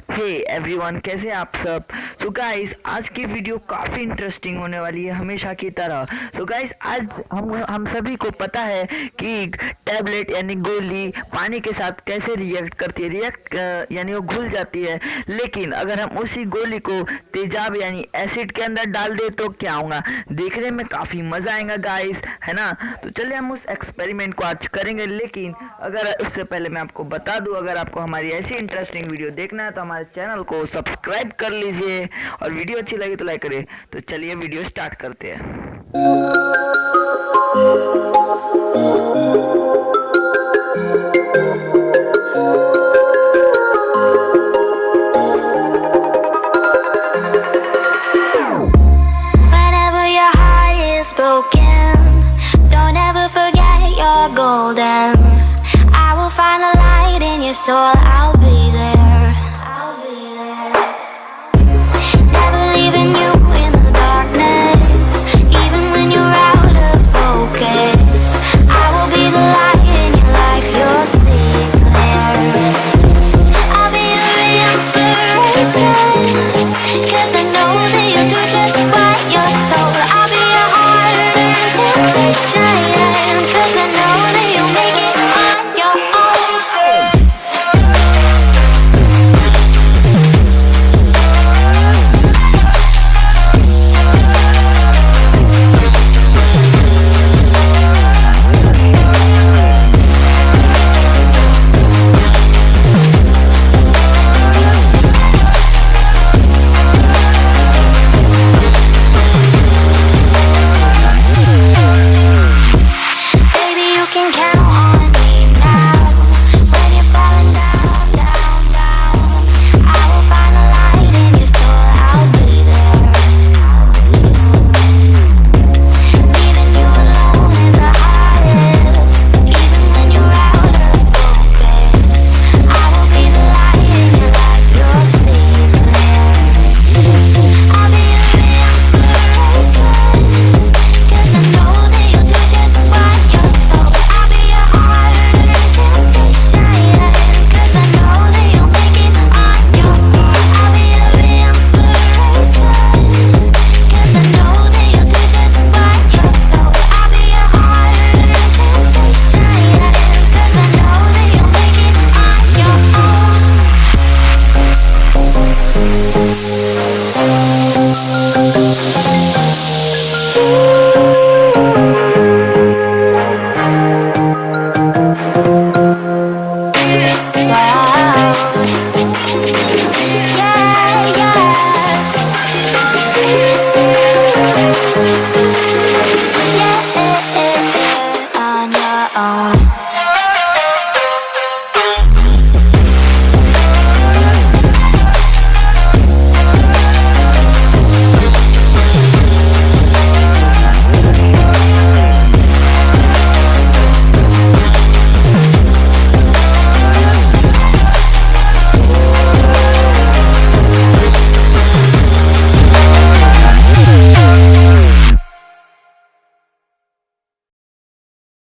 Hey everyone, कैसे हैं आप सब। सो गाइस, आज की वीडियो काफ़ी इंटरेस्टिंग होने वाली है हमेशा की तरह। सो गाइस, आज हम सभी को पता है कि टैबलेट यानी गोली पानी के साथ कैसे रिएक्ट करती है। यानी वो घुल जाती है। लेकिन अगर हम उसी गोली को तेजाब यानी एसिड के अंदर डाल दे तो क्या होगा। देखने में काफ़ी मज़ा आएगा गाइस, है ना। तो चलिए हम उस एक्सपेरिमेंट को आज करेंगे। लेकिन अगर उससे पहले मैं आपको बता दूं, अगर आपको हमारी ऐसी इंटरेस्टिंग वीडियो देखना है तो हमारे चैनल को सब्सक्राइब कर लीजिए और वीडियो अच्छी लगी तो लाइक करिए। तो चलिए वीडियो स्टार्ट करते हैं। Whenever your heart is broken, don't ever forget you're golden. I will find a light in your soul, I'll be there.